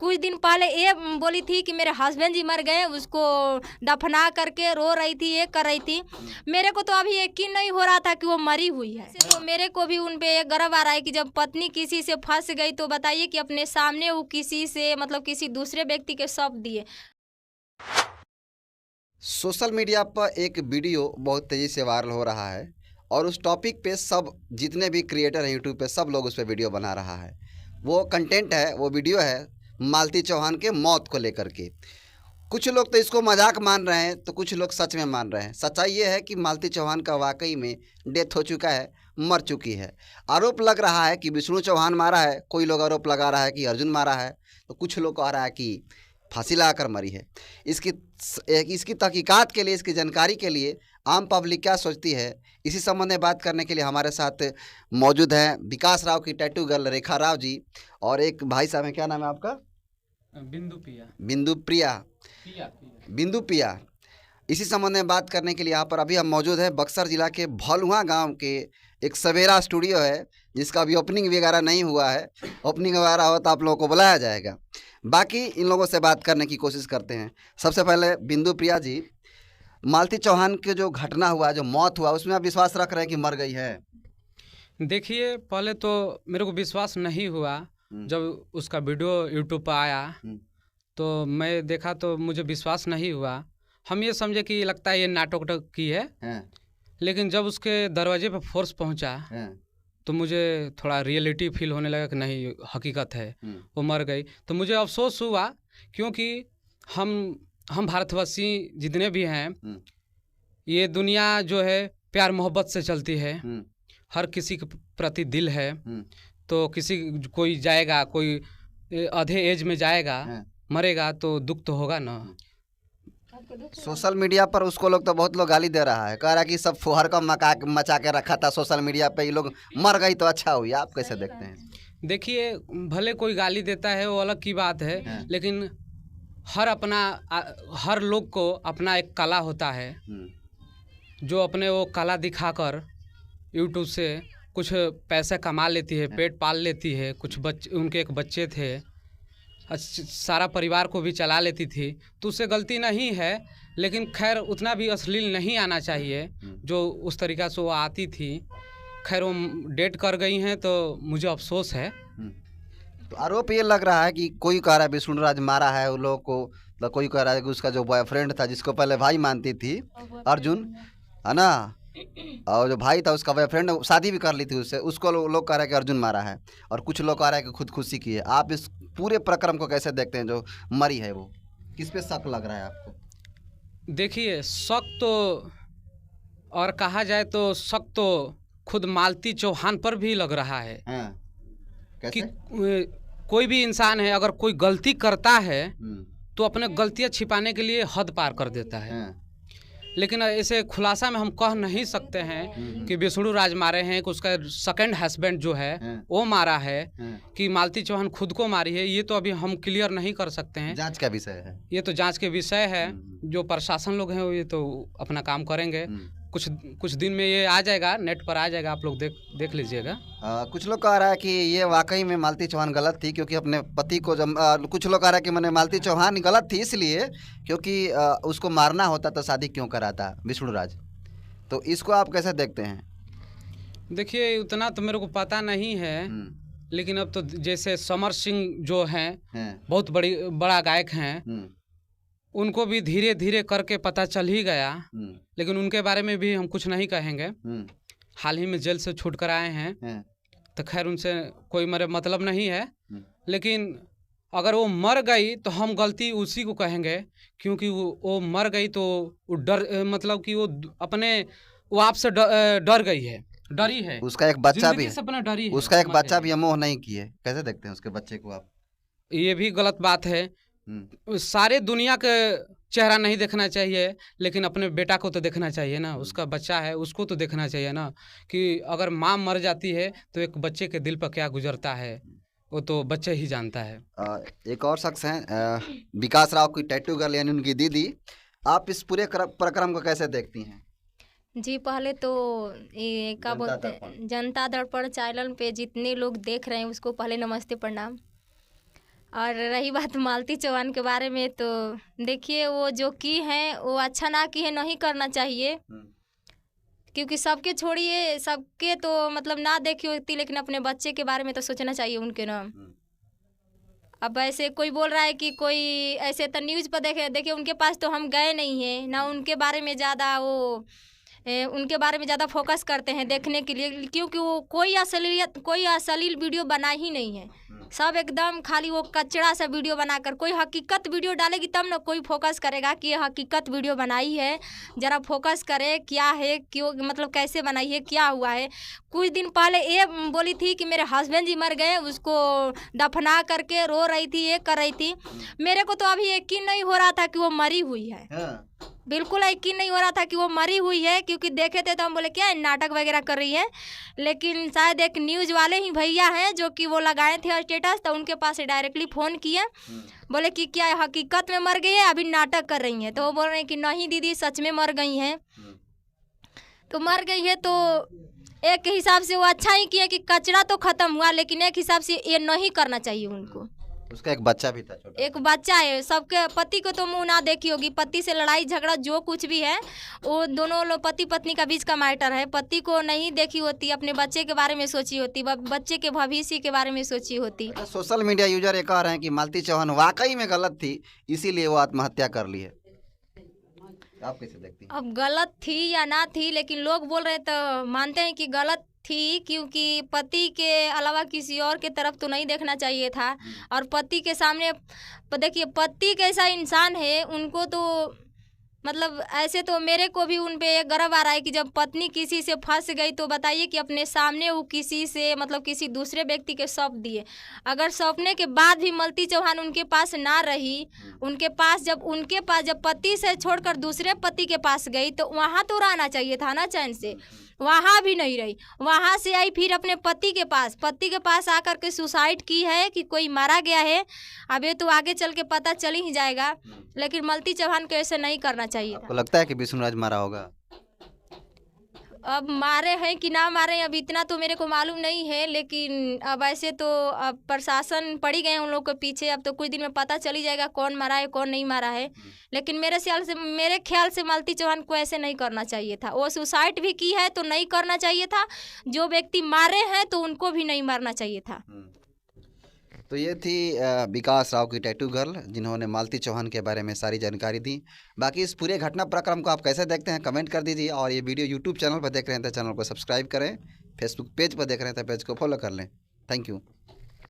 कुछ दिन पहले ये बोली थी कि मेरे हस्बैंड जी मर गए, उसको दफना करके रो रही थी, ये कर रही थी। मेरे को तो अभी यकीन नहीं हो रहा था कि वो मरी हुई है। तो मेरे को भी उन पे गर्व आ रहा है कि जब पत्नी किसी से फंस गई तो बताइए कि अपने सामने वो किसी से मतलब किसी दूसरे व्यक्ति के शब्द दिए। सोशल मीडिया पर एक वीडियो बहुत तेज़ी से वायरल हो रहा है और उस टॉपिक पे सब जितने भी क्रिएटर हैं यूट्यूब पे सब लोग उस पर वीडियो बना रहा है। वो कंटेंट है, वो वीडियो है मालती चौहान के मौत को लेकर के। कुछ लोग तो इसको मजाक मान रहे हैं तो कुछ लोग सच में मान रहे हैं। सच्चाई ये है कि मालती चौहान का वाकई में डेथ हो चुका है, मर चुकी है। आरोप लग रहा है कि विष्णु चौहान मारा है, कोई लोग आरोप लगा रहा है कि अर्जुन मारा है, तो कुछ लोग कह रहा है कि फांसी लगाकर मरी है। इसकी तहकीकात के लिए, इसकी जानकारी के लिए आम पब्लिक क्या सोचती है, इसी संबंध में बात करने के लिए हमारे साथ मौजूद हैं विकास राव की टैटू गर्ल रेखा राव जी और एक भाई साहब हैं, क्या नाम है आपका? बिंदु प्रिया। इसी संबंध में बात करने के लिए यहाँ पर अभी हम मौजूद हैं बक्सर जिला के भलुआ गांव के एक सवेरा स्टूडियो है जिसका अभी ओपनिंग वगैरह नहीं हुआ है। ओपनिंग वगैरह हो तो आप लोगों को बुलाया जाएगा। बाकी इन लोगों से बात करने की कोशिश करते हैं। सबसे पहले बिंदु प्रिया जी, मालती चौहान के जो घटना हुआ, जो मौत हुआ, उसमें आप विश्वास रख रहे हैं कि मर गई है? देखिए, पहले तो मेरे को विश्वास नहीं हुआ। जब उसका वीडियो यूट्यूब पर आया तो मैं देखा तो मुझे विश्वास नहीं हुआ। हम ये समझे कि लगता है ये नाटक की है। लेकिन जब उसके दरवाजे पर फोर्स पहुंचा तो मुझे थोड़ा रियलिटी फील होने लगा कि नहीं, हकीकत है, वो मर गई। तो मुझे अफसोस हुआ क्योंकि हम भारतवासी जितने भी हैं, ये दुनिया जो है प्यार मोहब्बत से चलती है। हर किसी के प्रति दिल है। तो कोई जाएगा, कोई आधे एज में जाएगा, मरेगा तो दुख तो होगा ना। सोशल मीडिया पर उसको लोग तो बहुत लोग गाली दे रहा है, कह रहा है कि सब फुहर का मचा के रखा था सोशल मीडिया पे, ये लोग मर गई तो अच्छा हुई। आप कैसे देखते हैं? देखिए, भले कोई गाली देता है वो अलग की बात है, लेकिन हर लोग को अपना एक कला होता है, जो अपने वो कला दिखाकर यूट्यूब से कुछ पैसे कमा लेती है, पेट पाल लेती है। उनके एक बच्चे थे, सारा परिवार को भी चला लेती थी, तो उससे गलती नहीं है। लेकिन खैर उतना भी अश्लील नहीं आना चाहिए जो उस तरीक़ा से वो आती थी। खैर वो डेट कर गई हैं तो मुझे अफसोस है। तो आरोप ये लग रहा है कि कोई कह रहा है विष्णु राज मारा है उन लोगों को, तो कोई कह रहा है कि उसका जो बॉयफ्रेंड था जिसको पहले भाई मानती थी, अर्जुन है ना, और जो भाई था उसका बॉयफ्रेंड शादी भी कर ली थी उससे, उसको लोग कह रहे हैं कि अर्जुन मारा है, और कुछ लोग कह रहे हैं कि खुदकुशी की है। आप इस पूरे प्रक्रम को कैसे देखते हैं? जो मरी है वो किस पे शक लग रहा है आपको? देखिए, शक तो और कहा जाए तो शक तो खुद मालती चौहान पर भी लग रहा है। कैसे? कि कोई भी इंसान है, अगर कोई गलती करता है तो अपने गलतियां छिपाने के लिए हद पार कर देता है। लेकिन ऐसे खुलासा में हम कह नहीं सकते हैं कि विष्णु राज मारे हैं, कि उसका सेकंड हस्बैंड जो है वो मारा है, कि मालती चौहान खुद को मारी है। ये तो अभी हम क्लियर नहीं कर सकते हैं। जांच का विषय है, ये तो जांच के विषय है। जो प्रशासन लोग हैं ये तो अपना काम करेंगे। कुछ दिन में ये आ जाएगा, नेट पर आ जाएगा, आप लोग देख लीजिएगा। कुछ लोग कह रहा है कि ये वाकई में मालती चौहान गलत थी क्योंकि अपने पति को जब कुछ लोग कह रहा है कि मैंने मालती चौहान गलत थी इसलिए क्योंकि उसको मारना होता तो शादी क्यों कराता विष्णु राज। तो इसको आप कैसे देखते हैं? देखिए, उतना तो मेरे को पता नहीं है, लेकिन अब तो जैसे समर सिंह जो हैं, बहुत बड़ा गायक हैं, उनको भी धीरे धीरे करके पता चल ही गया। लेकिन उनके बारे में भी हम कुछ नहीं कहेंगे। हाल ही में जेल से छूट कर आए हैं, तो खैर उनसे कोई मेरे मतलब नहीं है। लेकिन अगर वो मर गई तो हम गलती उसी को कहेंगे, क्योंकि वो मर गई तो वो मतलब कि वो आपसे डर गई है, डरी है। उसका एक बच्चा भी डरी है। उसका एक बच्चा भी मोह नहीं किए, कैसे देखते हैं उसके बच्चे को आप? ये भी गलत बात है। सारे दुनिया का चेहरा नहीं देखना चाहिए, लेकिन अपने बेटा को तो देखना चाहिए ना। उसका बच्चा है, उसको तो देखना चाहिए ना, कि अगर माँ मर जाती है तो एक बच्चे के दिल पर क्या गुजरता है वो तो बच्चा ही जानता है। एक और शख्स हैं विकास राव की टैटू गर्ल यानी उनकी दीदी, आप इस पूरे प्रक्रम को कैसे देखती हैं? जी, पहले तो ये क्या बोलते हैं, जनता दर्पण चैनल पे जितने लोग देख रहे हैं उसको पहले नमस्ते प्रणाम। और रही बात मालती चौहान के बारे में, तो देखिए वो जो की है वो अच्छा ना की है, नहीं करना चाहिए। क्योंकि सबके छोड़िए, सबके तो मतलब ना देखी होती, लेकिन अपने बच्चे के बारे में तो सोचना चाहिए उनके ना। अब ऐसे कोई बोल रहा है कि कोई ऐसे तो न्यूज़ पर देखिए उनके पास तो हम गए नहीं हैं ना, उनके बारे में ज़्यादा उनके बारे में ज़्यादा फोकस करते हैं देखने के लिए, क्योंकि वो कोई अश्लील वीडियो बना ही नहीं है। सब एकदम खाली वो कचड़ा सा वीडियो बनाकर, कोई हकीकत वीडियो डालेगी तब ना कोई फोकस करेगा कि ये हकीकत वीडियो बनाई है, ज़रा फोकस करे क्या है, क्यों मतलब कैसे बनाई है, क्या हुआ है। कुछ दिन पहले ये बोली थी कि मेरे हस्बैंड जी मर गए, उसको दफना करके रो रही थी, ये कर रही थी। मेरे को तो अभी यकीन नहीं हो रहा था कि वो मरी हुई है। बिल्कुल यकीन नहीं हो रहा था कि वो मरी हुई है, क्योंकि देखे थे तो हम बोले क्या नाटक वगैरह कर रही है, लेकिन शायद एक न्यूज़ वाले ही भैया हैं जो कि वो लगाए थे स्टेटस, तो उनके पास डायरेक्टली फ़ोन किए, बोले कि क्या हकीकत में मर गई है, अभी नाटक कर रही हैं। तो वो बोल रहे हैं कि नहीं दीदी सच में मर गई हैं। तो मर गई है तो एक हिसाब से वो अच्छा ही किया कि कचरा तो ख़त्म हुआ, लेकिन एक हिसाब से ये नहीं करना चाहिए उनको। उसका एक बच्चा भी था, छोटा एक बच्चा है। सबके पति को तो मुंह ना देखी होगी, पति से लड़ाई झगड़ा जो कुछ भी है वो दोनों लोग पति पत्नी का बीच का मैटर है। पति को नहीं देखी होती, अपने बच्चे के बारे में सोची होती, बच्चे के भविष्य के बारे में सोची होती। सोशल मीडिया यूजर ये कह रहे हैं कि मालती चौहान वाकई में गलत थी, इसीलिए वो आत्महत्या कर ली है। आप कैसे देखती हैं? अब गलत थी या ना थी, लेकिन लोग बोल रहे तो मानते हैं कि गलत थी, क्योंकि पति के अलावा किसी और के तरफ तो नहीं देखना चाहिए था। और पति के सामने देखिए पति कैसा इंसान है, उनको तो मतलब ऐसे तो मेरे को भी उन पे गर्व आ रहा है कि जब पत्नी किसी से फंस गई तो बताइए कि अपने सामने वो किसी से मतलब किसी दूसरे व्यक्ति के सौंप दिए। अगर सौंपने के बाद भी मालती चौहान उनके पास ना रही, उनके पास जब पति से छोड़कर दूसरे पति के पास गई तो वहाँ तो रहना चाहिए था ना चैन से। वहाँ भी नहीं रही, वहाँ से आई फिर अपने पति के पास आकर के सुसाइड की है कि कोई मारा गया है। अब ये तो आगे चल के पता चल ही जाएगा, लेकिन मालती चौहान को ऐसे नहीं करना चाहिए। आपको लगता है कि विष्णुराज मारा होगा? अब मारे हैं कि ना मारे हैं अब इतना तो मेरे को मालूम नहीं है, लेकिन अब ऐसे तो अब प्रशासन पड़ी गए हैं उन लोग के पीछे। अब तो कुछ दिन में पता चल ही जाएगा कौन मारा है कौन नहीं मारा है। लेकिन मेरे ख्याल से मालती चौहान को ऐसे नहीं करना चाहिए था। वो सुसाइड भी की है तो नहीं करना चाहिए था, जो व्यक्ति मारे हैं तो उनको भी नहीं मारना चाहिए था। तो ये थी विकास राव की टैटू गर्ल, जिन्होंने मालती चौहान के बारे में सारी जानकारी दी। बाकी इस पूरे घटनाक्रम को आप कैसे देखते हैं कमेंट कर दीजिए, और ये वीडियो यूट्यूब चैनल पर देख रहे हैं तो चैनल को सब्सक्राइब करें, फेसबुक पेज पर देख रहे हैं तो पेज को फॉलो कर लें। Thank you.